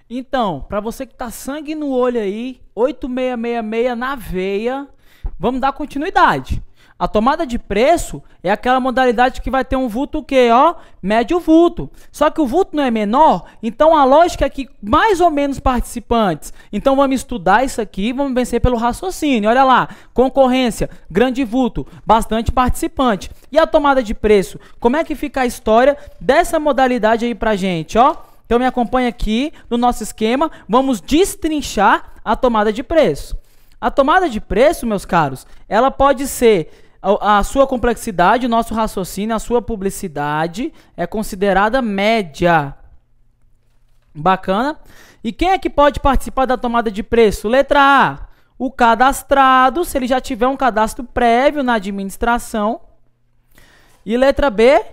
Então, para você que tá sangue no olho aí, 8666 na veia, vamos dar continuidade. A tomada de preço é aquela modalidade que vai ter um vulto o quê? Ó, médio vulto. Só que o vulto não é menor, então a lógica é que mais ou menos participantes. Então vamos estudar isso aqui, vamos vencer pelo raciocínio. Olha lá, concorrência, grande vulto, bastante participante. E a tomada de preço? Como é que fica a história dessa modalidade aí pra gente, ó? Então me acompanha aqui no nosso esquema, vamos destrinchar a tomada de preço. A tomada de preço, meus caros, ela pode ser a sua complexidade, o nosso raciocínio, a sua publicidade é considerada média. Bacana? E quem é que pode participar da tomada de preço? Letra A, o cadastrado, se ele já tiver um cadastro prévio na administração. E letra B,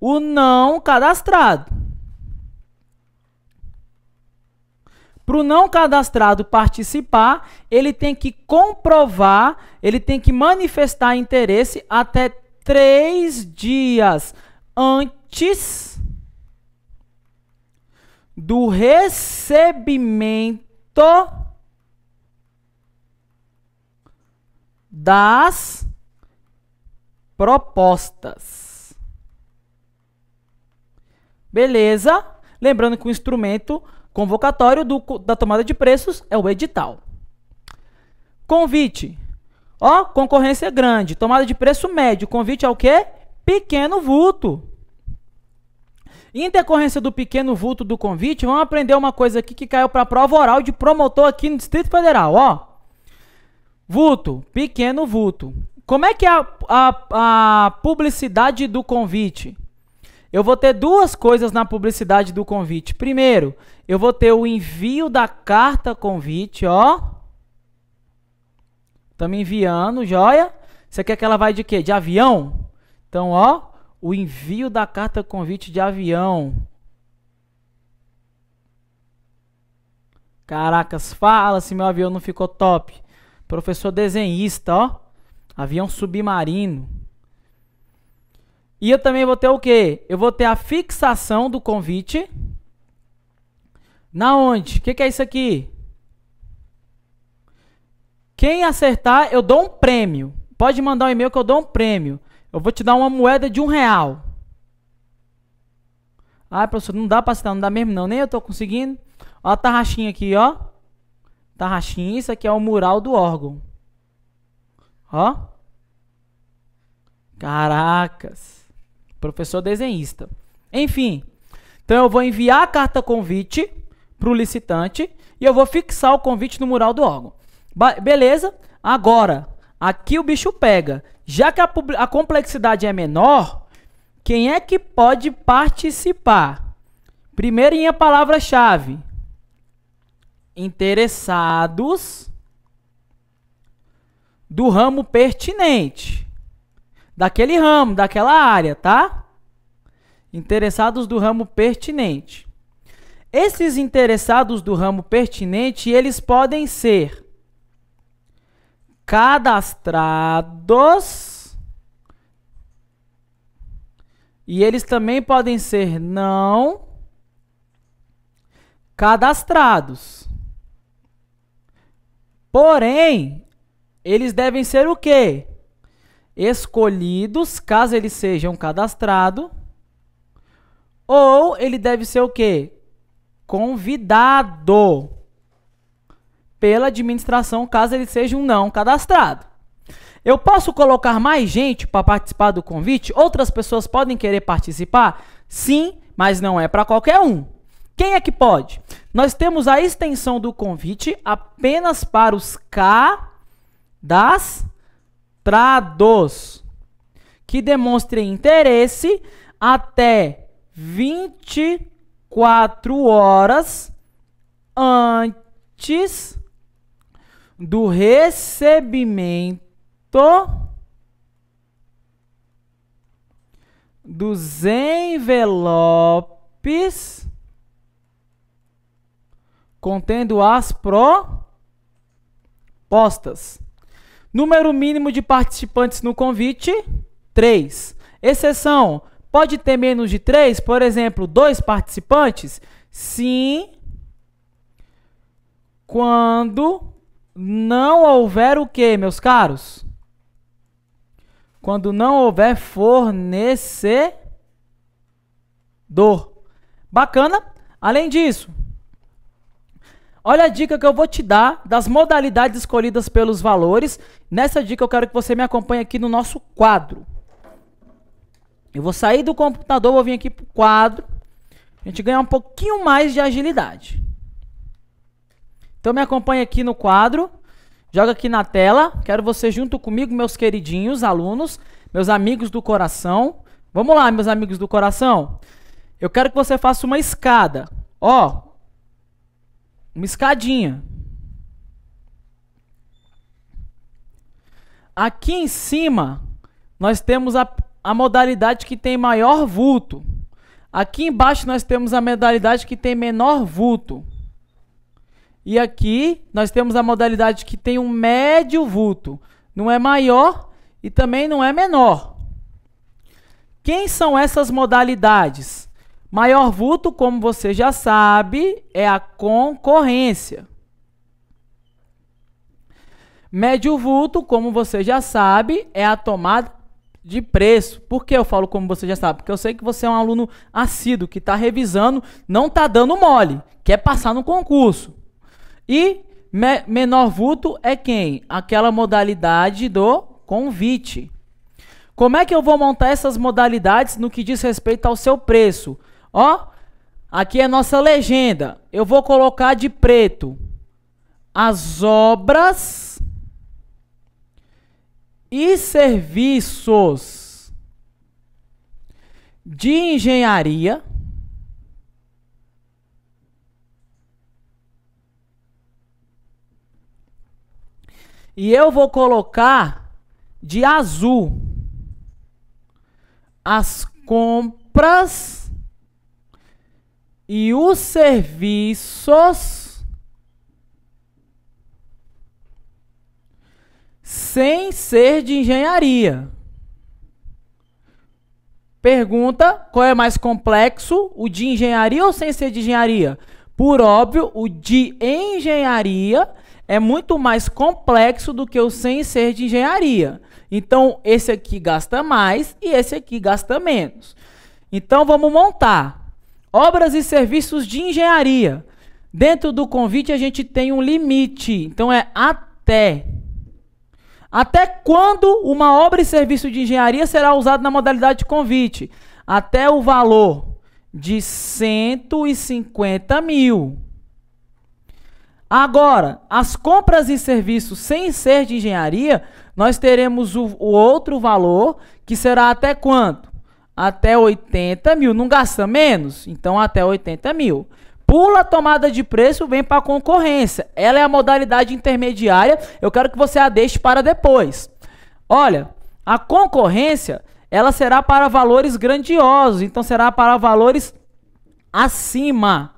o não cadastrado. Para o não cadastrado participar, ele tem que comprovar, ele tem que manifestar interesse até 3 dias antes do recebimento das propostas. Beleza? Lembrando que o instrumento convocatório da tomada de preços é o edital. Convite. Ó, concorrência grande. Tomada de preço médio. Convite é o quê? Pequeno vulto. Intercorrência do pequeno vulto do convite, vamos aprender uma coisa aqui que caiu para a prova oral de promotor aqui no Distrito Federal. Ó, vulto, pequeno vulto. Como é que é a publicidade do convite? Eu vou ter duas coisas na publicidade do convite. Primeiro, eu vou ter o envio da carta convite, ó. Estamos enviando, joia? Você quer que ela vai de quê? De avião? Então, ó, o envio da carta convite de avião. Caracas, fala se meu avião não ficou top. Professor desenhista, ó. Avião submarino. E eu também vou ter o quê? Eu vou ter a fixação do convite. Na onde? O que é isso aqui? Quem acertar, eu dou um prêmio. Pode mandar um e-mail que eu dou um prêmio. Eu vou te dar uma moeda de R$1. Ah, professor, não dá pra acertar, não dá mesmo não. Nem eu tô conseguindo. Ó a tarraxinha aqui, ó. Tarraxinha, isso aqui é o mural do órgão. Ó. Caracas. Professor desenhista. Enfim, então eu vou enviar a carta convite para o licitante e eu vou fixar o convite no mural do órgão. Beleza? Agora, aqui o bicho pega. Já que a complexidade é menor, quem é que pode participar? Primeiro em a palavra-chave. Interessados do ramo pertinente. Daquele ramo, daquela área, tá? Interessados do ramo pertinente. Esses interessados do ramo pertinente, eles podem ser cadastrados e eles também podem ser não cadastrados. Porém, eles devem ser o quê? Escolhidos, caso eles sejam cadastrados, ou ele deve ser o quê? Convidado pela administração, caso ele seja um não cadastrado. Eu posso colocar mais gente para participar do convite? Outras pessoas podem querer participar? Sim, mas não é para qualquer um. Quem é que pode? Nós temos a extensão do convite apenas para os cadastrados que demonstrem interesse até 24 horas antes do recebimento dos envelopes contendo as propostas. Número mínimo de participantes no convite, 3. Exceção, pode ter menos de 3? Por exemplo, 2 participantes? Sim, Quando não houver o quê, meus caros? Quando não houver fornecedor. Bacana? Além disso, olha a dica que eu vou te dar das modalidades escolhidas pelos valores. Nessa dica eu quero que você me acompanhe aqui no nosso quadro. Eu vou sair do computador, vou vir aqui para o quadro. A gente ganhar um pouquinho mais de agilidade. Então me acompanhe aqui no quadro. Joga aqui na tela. Quero você junto comigo, meus queridinhos alunos, meus amigos do coração. Vamos lá, meus amigos do coração. Eu quero que você faça uma escada. Ó, uma escadinha. Aqui em cima, nós temos a modalidade que tem maior vulto. Aqui embaixo, nós temos a modalidade que tem menor vulto. E aqui, nós temos a modalidade que tem um médio vulto. Não é maior e também não é menor. Quem são essas modalidades? Maior vulto, como você já sabe, é a concorrência. Médio vulto, como você já sabe, é a tomada de preço. Por que eu falo como você já sabe? Porque eu sei que você é um aluno assíduo, que está revisando, não está dando mole, quer passar no concurso. E menor vulto é quem? Aquela modalidade do convite. Como é que eu vou montar essas modalidades no que diz respeito ao seu preço? Ó, aqui é nossa legenda. Eu vou colocar de preto as obras e serviços de engenharia e eu vou colocar de azul as compras e os serviços sem ser de engenharia. Pergunta, qual é mais complexo, o de engenharia ou sem ser de engenharia? Por óbvio, o de engenharia é muito mais complexo do que o sem ser de engenharia. Então, esse aqui gasta mais e esse aqui gasta menos. Então, vamos montar obras e serviços de engenharia. Dentro do convite, a gente tem um limite. Então, é até. Até quando uma obra e serviço de engenharia será usado na modalidade de convite? Até o valor de 150 mil. Agora, as compras e serviços sem ser de engenharia, nós teremos o outro valor, que será até quanto? Até 80 mil. Não gasta menos? Então, até 80 mil. Pula a tomada de preço, vem para a concorrência. Ela é a modalidade intermediária. Eu quero que você a deixe para depois. Olha, a concorrência, ela será para valores grandiosos. Então, será para valores acima.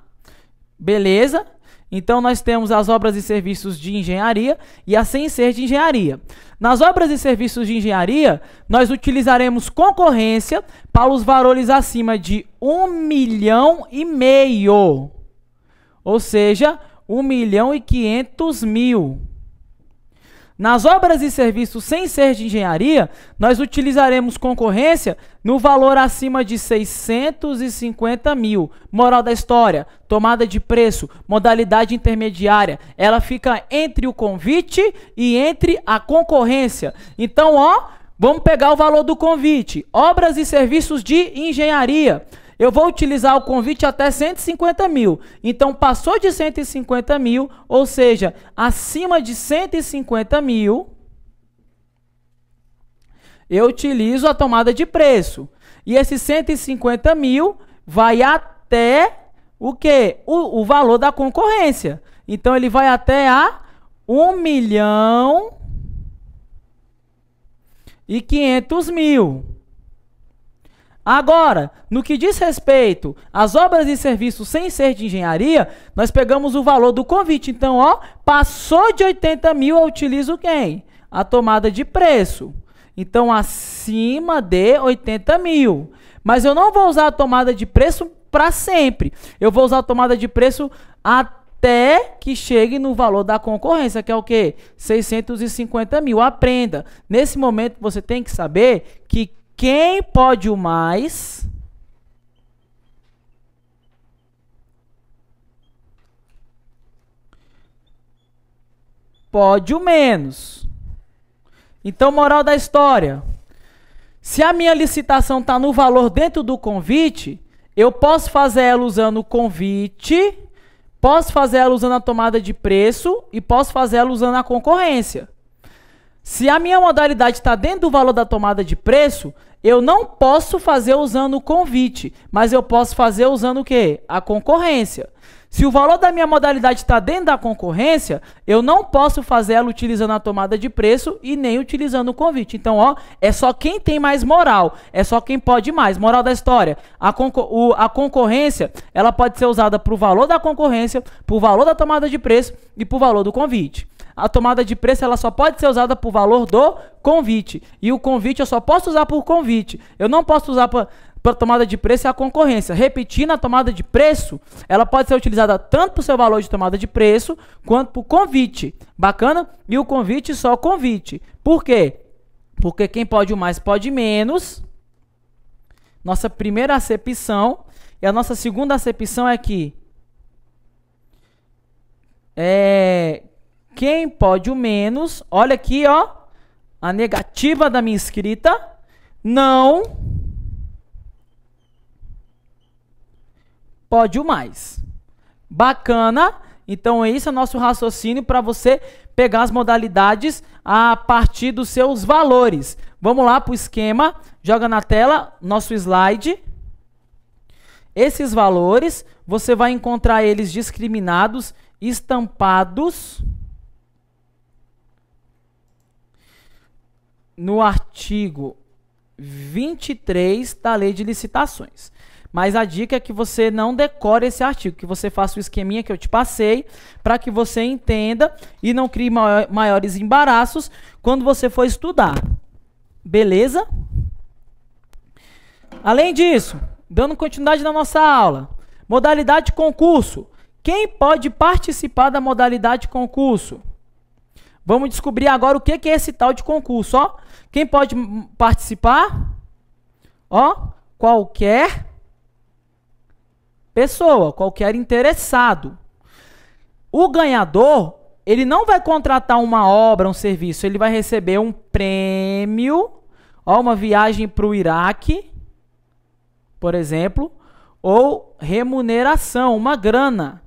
Beleza? Então, nós temos as obras e serviços de engenharia e a sem ser de engenharia. Nas obras e serviços de engenharia, nós utilizaremos concorrência para os valores acima de 1,5 milhão. Ou seja, 1,5 milhão. Nas obras e serviços sem ser de engenharia, nós utilizaremos concorrência no valor acima de 650 mil. Moral da história, tomada de preço, modalidade intermediária, ela fica entre o convite e entre a concorrência. Então, ó, vamos pegar o valor do convite. Obras e serviços de engenharia. Eu vou utilizar o convite até 150 mil. Então, passou de 150 mil, ou seja, acima de 150 mil, eu utilizo a tomada de preço. E esse 150 mil vai até o quê? O valor da concorrência. Então, ele vai até a 1,5 milhão. Agora, no que diz respeito às obras e serviços sem ser de engenharia, nós pegamos o valor do convite. Então, ó, passou de 80 mil, eu utilizo quem? A tomada de preço. Então, acima de 80 mil. Mas eu não vou usar a tomada de preço para sempre. Eu vou usar a tomada de preço até que chegue no valor da concorrência, que é o quê? 650 mil. Aprenda. Nesse momento, você tem que saber que quem pode o mais pode o menos. Então, moral da história. Se a minha licitação está no valor dentro do convite, eu posso fazer ela usando o convite, posso fazer ela usando a tomada de preço e posso fazer ela usando a concorrência. Se a minha modalidade está dentro do valor da tomada de preço, eu não posso fazer usando o convite, mas eu posso fazer usando o quê? A concorrência. Se o valor da minha modalidade está dentro da concorrência, eu não posso fazer ela utilizando a tomada de preço e nem utilizando o convite. Então, ó, é só quem tem mais moral, é só quem pode mais. Moral da história, a concorrência, ela pode ser usada para o valor da concorrência, para o valor da tomada de preço e para o valor do convite. A tomada de preço ela só pode ser usada por valor do convite. E o convite eu só posso usar por convite. Eu não posso usar para tomada de preço e a concorrência. Repetindo, a tomada de preço, ela pode ser utilizada tanto para o seu valor de tomada de preço, quanto para o convite. Bacana? E o convite só convite. Por quê? Porque quem pode o mais pode menos. Nossa primeira acepção. E a nossa segunda acepção é que quem pode o menos, olha aqui, ó, a negativa da minha escrita, não pode o mais. Bacana? Então, esse é o nosso raciocínio para você pegar as modalidades a partir dos seus valores. Vamos lá para o esquema, joga na tela nosso slide. Esses valores, você vai encontrar eles discriminados, estampados no artigo 23 da Lei de Licitações. Mas a dica é que você não decore esse artigo, que você faça o esqueminha que eu te passei, para que você entenda e não crie maiores embaraços quando você for estudar. Beleza? Além disso, dando continuidade na nossa aula, modalidade de concurso. Quem pode participar da modalidade de concurso? Vamos descobrir agora o que é esse tal de concurso, ó. Quem pode participar? Ó, qualquer pessoa, qualquer interessado. O ganhador, ele não vai contratar uma obra, um serviço, ele vai receber um prêmio, ó, uma viagem para o Iraque, por exemplo, ou remuneração, uma grana.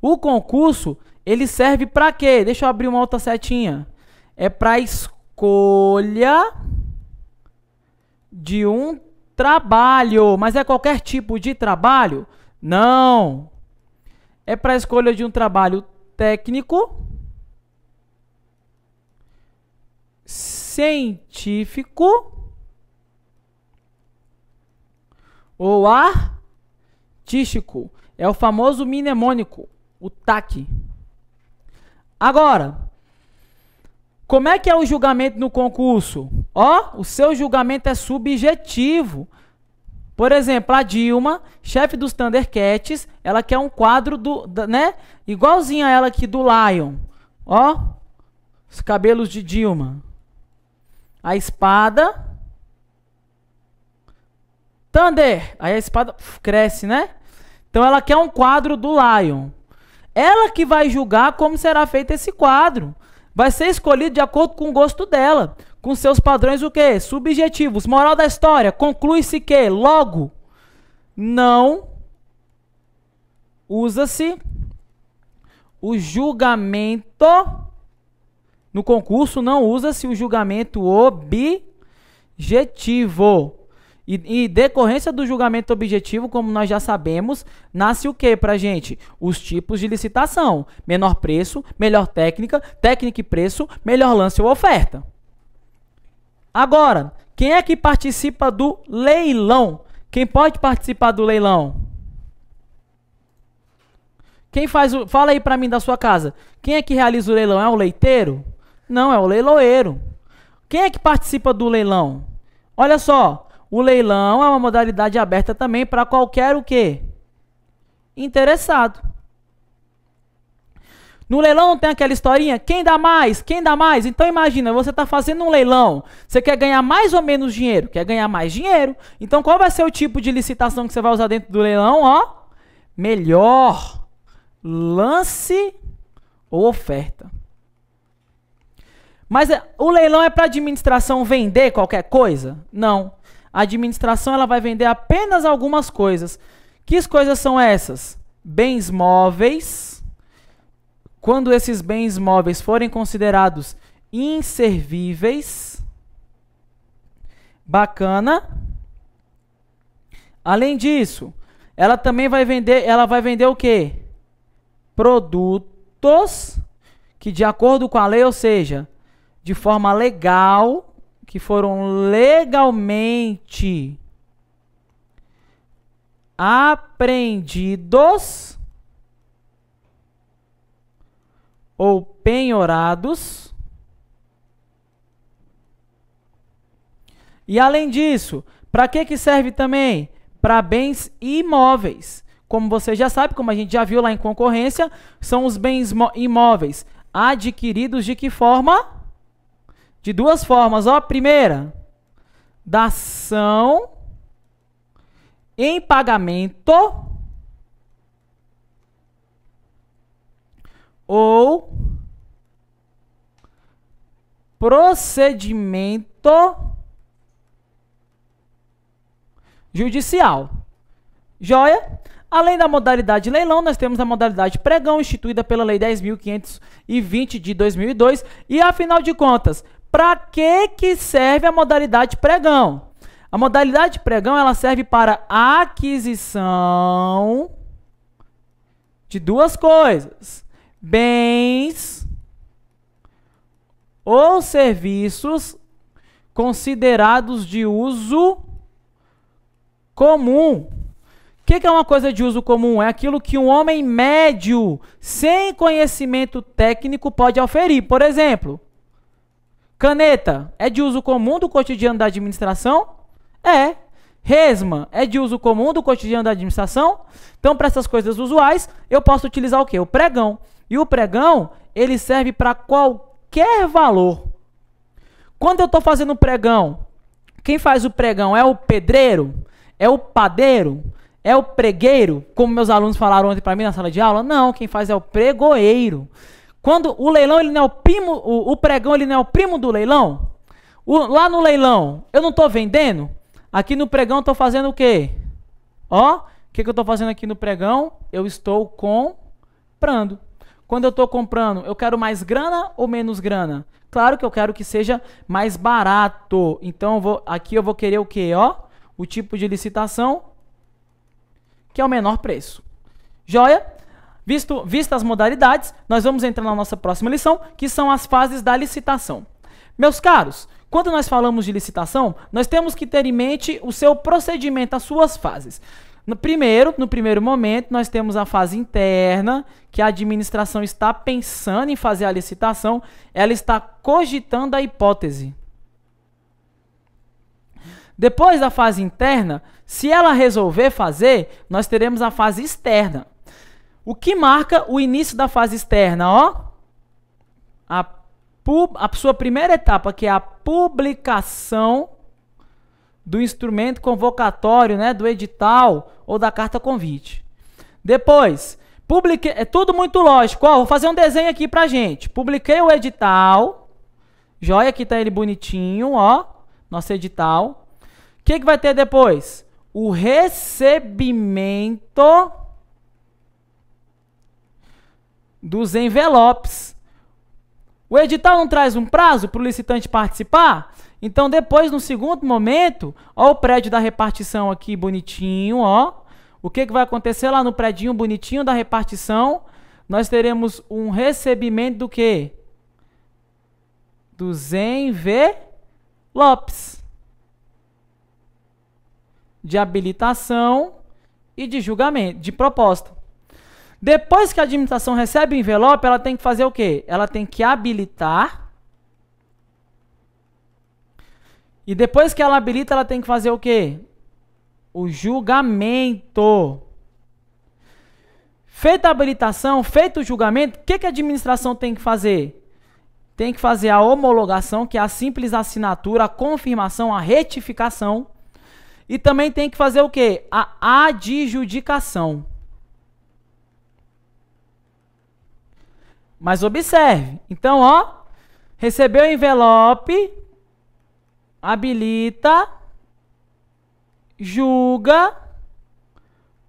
O concurso, ele serve para quê? Deixa eu abrir uma outra setinha. É para escolha de um trabalho. Mas é qualquer tipo de trabalho? Não. É para escolha de um trabalho técnico, científico ou artístico. É o famoso mnemônico, o TAC. Agora, como é que é o julgamento no concurso? Ó, o seu julgamento é subjetivo. Por exemplo, a Dilma, chefe dos Thundercats, ela quer um quadro né? Igualzinho a ela aqui do Lion. Ó, os cabelos de Dilma. A espada. Thunder. Aí a espada cresce, né? Então ela quer um quadro do Lion. Ela que vai julgar como será feito esse quadro. Vai ser escolhido de acordo com o gosto dela. Com seus padrões o quê? Subjetivos. Moral da história. Conclui-se que, logo, não usa-se o julgamento. No concurso não usa-se o julgamento objetivo. E decorrência do julgamento objetivo, como nós já sabemos, nasce o que pra gente? Os tipos de licitação. Menor preço, melhor técnica, técnica e preço, melhor lance ou oferta. Agora, quem é que participa do leilão? Quem pode participar do leilão? Quem faz o... Fala aí pra mim da sua casa. Quem é que realiza o leilão? É o leiteiro? Não, é o leiloeiro. Quem é que participa do leilão? Olha só. O leilão é uma modalidade aberta também para qualquer o quê? Interessado. No leilão não tem aquela historinha, quem dá mais? Quem dá mais? Então imagina, você está fazendo um leilão, você quer ganhar mais ou menos dinheiro? Quer ganhar mais dinheiro. Então qual vai ser o tipo de licitação que você vai usar dentro do leilão? Ó, melhor lance ou oferta. Mas o leilão é para a administração vender qualquer coisa? Não. A administração ela vai vender apenas algumas coisas. Que coisas são essas? Bens móveis. Quando esses bens móveis forem considerados inservíveis. Bacana. Além disso, ela também vai vender o quê? Produtos que de acordo com a lei, ou seja, de forma legal, que foram legalmente apreendidos ou penhorados. E além disso, para que serve também? Para bens imóveis. Como você já sabe, como a gente já viu lá em concorrência, são os bens imóveis adquiridos de que forma? De duas formas, ó. Primeira, dação em pagamento ou procedimento judicial. Joia? Além da modalidade leilão, nós temos a modalidade pregão, instituída pela Lei 10.520 de 2002. E, afinal de contas, para que serve a modalidade pregão? A modalidade pregão ela serve para a aquisição de duas coisas: bens ou serviços considerados de uso comum. O que é uma coisa de uso comum? É aquilo que um homem médio, sem conhecimento técnico, pode oferir. Por exemplo, caneta é de uso comum do cotidiano da administração? É. Resma é de uso comum do cotidiano da administração? Então, para essas coisas usuais, eu posso utilizar o quê? O pregão. E o pregão, ele serve para qualquer valor. Quando eu estou fazendo o pregão, quem faz o pregão é o pedreiro? É o padeiro? É o pregueiro? Como meus alunos falaram ontem para mim na sala de aula? Não, quem faz é o pregoeiro. Quando o leilão, ele não é o primo, o pregão, ele não é o primo do leilão? Lá no leilão, eu não estou vendendo? Aqui no pregão, eu estou fazendo o quê? Ó, o que eu estou fazendo aqui no pregão? Eu estou comprando. Quando eu estou comprando, eu quero mais grana ou menos grana? Claro que eu quero que seja mais barato. Então, aqui eu vou querer o quê? Ó, o tipo de licitação que é o menor preço. Joia? Vistas as modalidades, nós vamos entrar na nossa próxima lição, que são as fases da licitação. Meus caros, quando nós falamos de licitação, nós temos que ter em mente o seu procedimento, as suas fases. No primeiro momento, nós temos a fase interna, que a administração está pensando em fazer a licitação, ela está cogitando a hipótese. Depois da fase interna, se ela resolver fazer, nós teremos a fase externa. O que marca o início da fase externa? Ó, a sua primeira etapa, que é a publicação do instrumento convocatório, né, do edital ou da carta convite. Depois, é tudo muito lógico. Ó, vou fazer um desenho aqui pra gente. Publiquei o edital. Joia, aqui tá ele bonitinho, ó, nosso edital. O que vai ter depois? O recebimento dos envelopes. O edital não traz um prazo para o licitante participar? Então, depois, no segundo momento, ó, o prédio da repartição aqui bonitinho, ó. O que vai acontecer lá no prédio bonitinho da repartição? Nós teremos um recebimento do quê? Dos envelopes de habilitação e de julgamento, de proposta. Depois que a administração recebe o envelope, ela tem que fazer o quê? Ela tem que habilitar E depois que ela habilita, ela tem que fazer o quê? O julgamento. Feita a habilitação, feito o julgamento, o que a administração tem que fazer? Tem que fazer a homologação, que é a simples assinatura, a confirmação, a retificação. E também tem que fazer o quê? A adjudicação. Mas observe. Então, ó, recebeu o envelope, habilita, julga,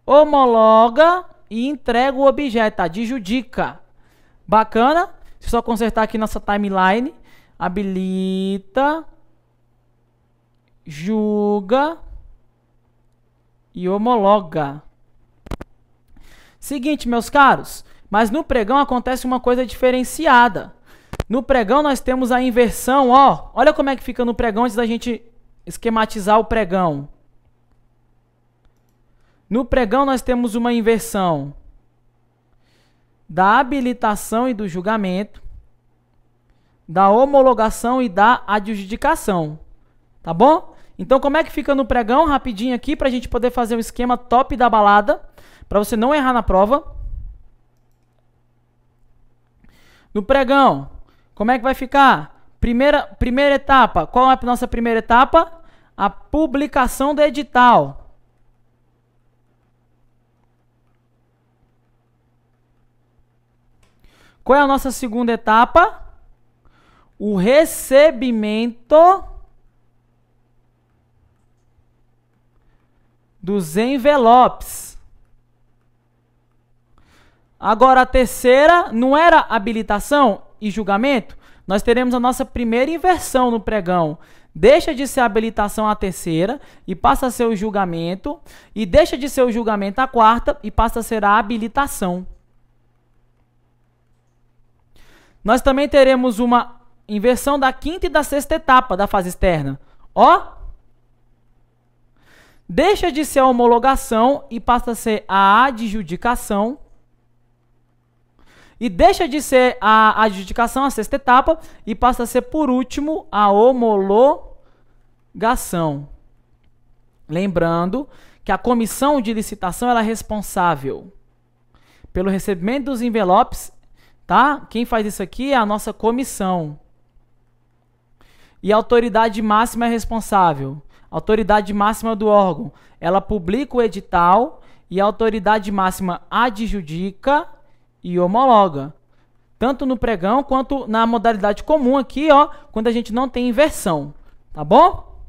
homologa e entrega o objeto, adjudica. Bacana? Deixa eu só consertar aqui nossa timeline. Habilita, julga e homologa. Seguinte, meus caros, mas no pregão acontece uma coisa diferenciada. No pregão nós temos a inversão, ó. Olha como é que fica no pregão antes da gente esquematizar o pregão. No pregão nós temos uma inversão da habilitação e do julgamento, da homologação e da adjudicação. Tá bom? Então como é que fica no pregão? Rapidinho aqui para a gente poder fazer um esquema top da balada, para você não errar na prova. No pregão, como é que vai ficar? Primeira etapa. Qual é a nossa primeira etapa? A publicação do edital. Qual é a nossa segunda etapa? O recebimento dos envelopes. Agora a terceira não era habilitação e julgamento? Nós teremos a nossa primeira inversão no pregão. Deixa de ser a habilitação a terceira e passa a ser o julgamento. E deixa de ser o julgamento a quarta e passa a ser a habilitação. Nós também teremos uma inversão da quinta e da sexta etapa da fase externa. Ó, deixa de ser a homologação e passa a ser a adjudicação. E deixa de ser a adjudicação, a sexta etapa, e passa a ser, por último, a homologação. Lembrando que a comissão de licitação ela é responsável pelo recebimento dos envelopes, tá? Quem faz isso aqui é a nossa comissão. E a autoridade máxima é responsável. A autoridade máxima do órgão, ela publica o edital e a autoridade máxima adjudica e homologa. Tanto no pregão quanto na modalidade comum aqui, ó, quando a gente não tem inversão. Tá bom?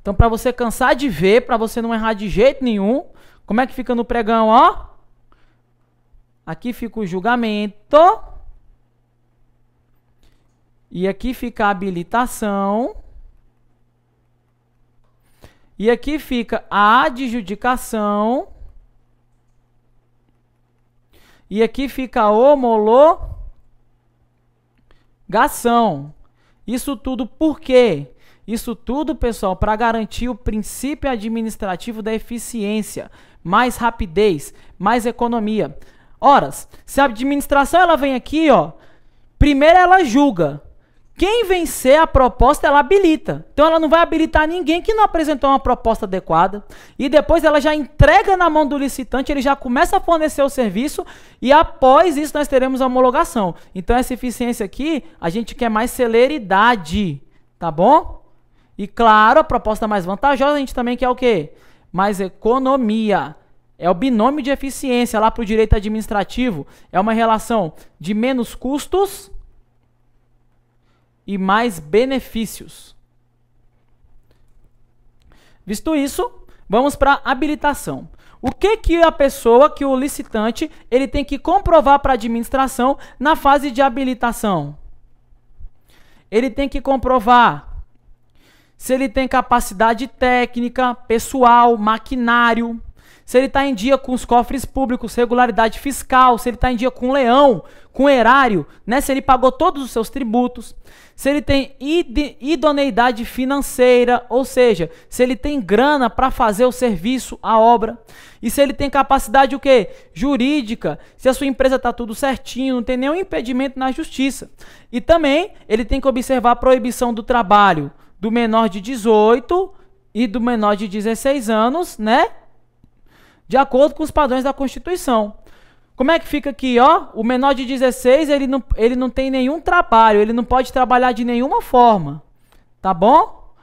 Então, para você cansar de ver, para você não errar de jeito nenhum, como é que fica no pregão, ó? Aqui fica o julgamento. E aqui fica a habilitação. E aqui fica a adjudicação. E aqui fica a homologação. Isso tudo por quê? Isso tudo, pessoal, para garantir o princípio administrativo da eficiência, mais rapidez, mais economia. Ora, se a administração ela vem aqui, ó, primeiro ela julga. Quem vencer a proposta, ela habilita. Então, ela não vai habilitar ninguém que não apresentou uma proposta adequada. E depois ela já entrega na mão do licitante, ele já começa a fornecer o serviço e após isso nós teremos a homologação. Então, essa eficiência aqui, a gente quer mais celeridade, tá bom? E claro, a proposta mais vantajosa a gente também quer o quê? Mais economia. É o binômio de eficiência lá para o direito administrativo. É uma relação de menos custos e mais benefícios. Visto isso, vamos para a habilitação. O que a pessoa, que o licitante, ele tem que comprovar para a administração na fase de habilitação? Ele tem que comprovar se ele tem capacidade técnica, pessoal, maquinário, se ele está em dia com os cofres públicos, regularidade fiscal, se ele está em dia com o leão, com o erário, né? Se ele pagou todos os seus tributos, se ele tem idoneidade financeira, ou seja, se ele tem grana para fazer o serviço, a obra, e se ele tem capacidade o quê? Jurídica, se a sua empresa está tudo certinho, não tem nenhum impedimento na justiça. E também ele tem que observar a proibição do trabalho do menor de 18 e do menor de 16 anos, né? De acordo com os padrões da Constituição. Como é que fica aqui, ó? O menor de 16, ele não tem nenhum trabalho, ele não pode trabalhar de nenhuma forma, tá bom?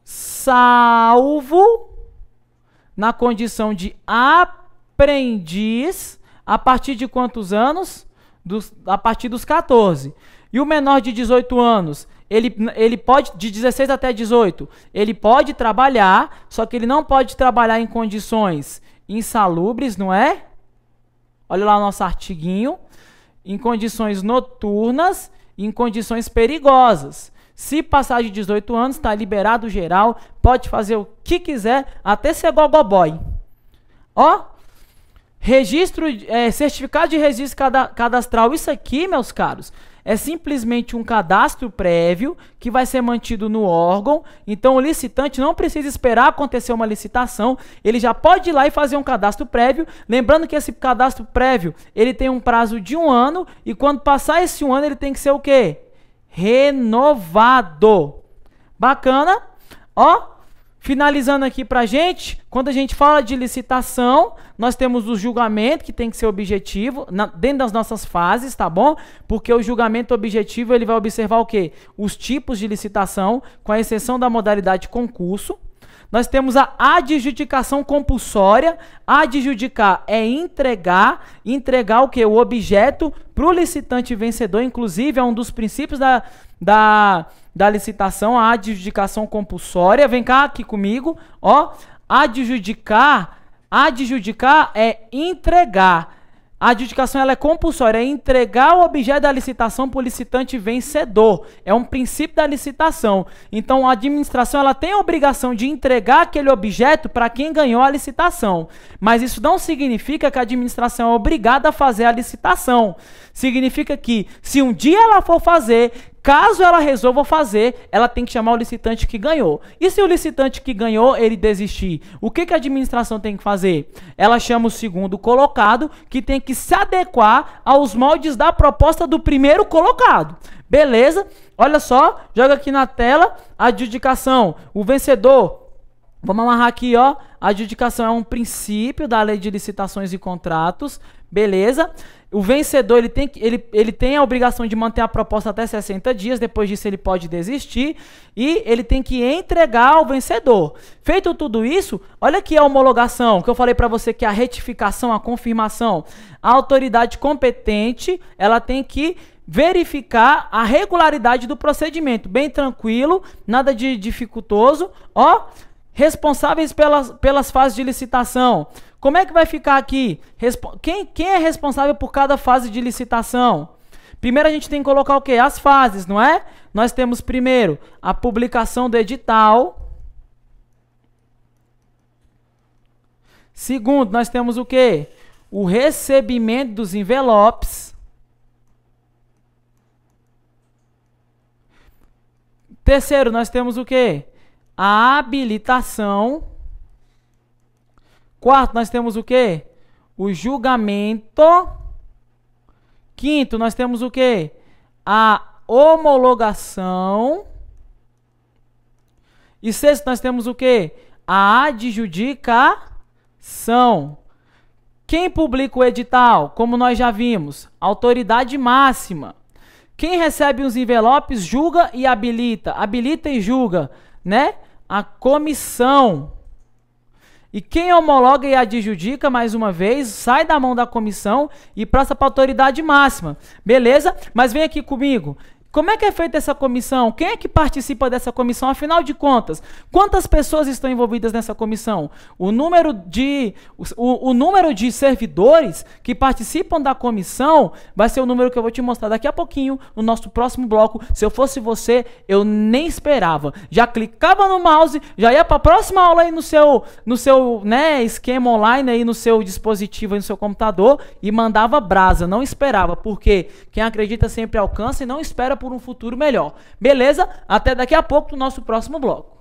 Salvo na condição de aprendiz, a partir de quantos anos? A partir dos 14. E o menor de 18 anos, ele pode, de 16 até 18, ele pode trabalhar, só que ele não pode trabalhar em condições insalubres, não é? Olha lá o nosso artiguinho. Em condições noturnas, em condições perigosas. Se passar de 18 anos, está liberado geral, pode fazer o que quiser, até ser gogoboy. Ó, registro, certificado de registro cadastral, isso aqui, meus caros, é simplesmente um cadastro prévio que vai ser mantido no órgão. Então o licitante não precisa esperar acontecer uma licitação, ele já pode ir lá e fazer um cadastro prévio. Lembrando que esse cadastro prévio, ele tem um prazo de 1 ano, e quando passar esse 1 ano ele tem que ser o quê? Renovado. Bacana? Ó, finalizando aqui pra gente, quando a gente fala de licitação, nós temos o julgamento, que tem que ser objetivo, dentro das nossas fases, tá bom? Porque o julgamento objetivo, ele vai observar o quê? Os tipos de licitação, com a exceção da modalidade concurso. Nós temos a adjudicação compulsória. Adjudicar é entregar o quê? O objeto para o licitante vencedor. Inclusive, é um dos princípios da licitação, a adjudicação compulsória. Vem cá aqui comigo, ó. Adjudicar é entregar. A adjudicação ela é compulsória, é entregar o objeto da licitação para o licitante vencedor. É um princípio da licitação. Então, a administração ela tem a obrigação de entregar aquele objeto para quem ganhou a licitação. Mas isso não significa que a administração é obrigada a fazer a licitação. Significa que, se um dia ela for fazer, caso ela resolva fazer, ela tem que chamar o licitante que ganhou. E se o licitante que ganhou, ele desistir? O que a administração tem que fazer? Ela chama o segundo colocado, que tem que se adequar aos moldes da proposta do primeiro colocado. Beleza? Olha só, joga aqui na tela a adjudicação. O vencedor, vamos amarrar aqui, ó. A adjudicação é um princípio da Lei de Licitações e Contratos. Beleza? O vencedor, ele tem a obrigação de manter a proposta até 60 dias, depois disso ele pode desistir, e ele tem que entregar ao vencedor. Feito tudo isso, olha aqui a homologação, que eu falei para você que é a retificação, a confirmação. A autoridade competente, ela tem que verificar a regularidade do procedimento, bem tranquilo, nada de dificultoso, ó. Responsáveis pelas fases de licitação. Como é que vai ficar aqui? Quem é responsável por cada fase de licitação? Primeiro a gente tem que colocar o quê? As fases, não é? Nós temos primeiro a publicação do edital. Segundo, nós temos o quê? O recebimento dos envelopes. Terceiro, nós temos o quê? A habilitação. Quarto, nós temos o quê? O julgamento. Quinto, nós temos o quê? A homologação. E sexto, nós temos o quê? A adjudicação. Quem publica o edital? Como nós já vimos, autoridade máxima. Quem recebe os envelopes julga e habilita. Habilita e julga, né? A comissão. E quem homologa e adjudica, mais uma vez, sai da mão da comissão e passa para a autoridade máxima. Beleza? Mas vem aqui comigo. Como é que é feita essa comissão? Quem é que participa dessa comissão? Afinal de contas, quantas pessoas estão envolvidas nessa comissão? O número de servidores que participam da comissão vai ser o número que eu vou te mostrar daqui a pouquinho, no nosso próximo bloco. Se eu fosse você, eu nem esperava. Já clicava no mouse, já ia para a próxima aula aí no seu né, esquema online, aí no seu dispositivo, aí no seu computador, e mandava brasa. Não esperava, porque quem acredita sempre alcança e não espera por um futuro melhor. Beleza? Até daqui a pouco no nosso próximo bloco.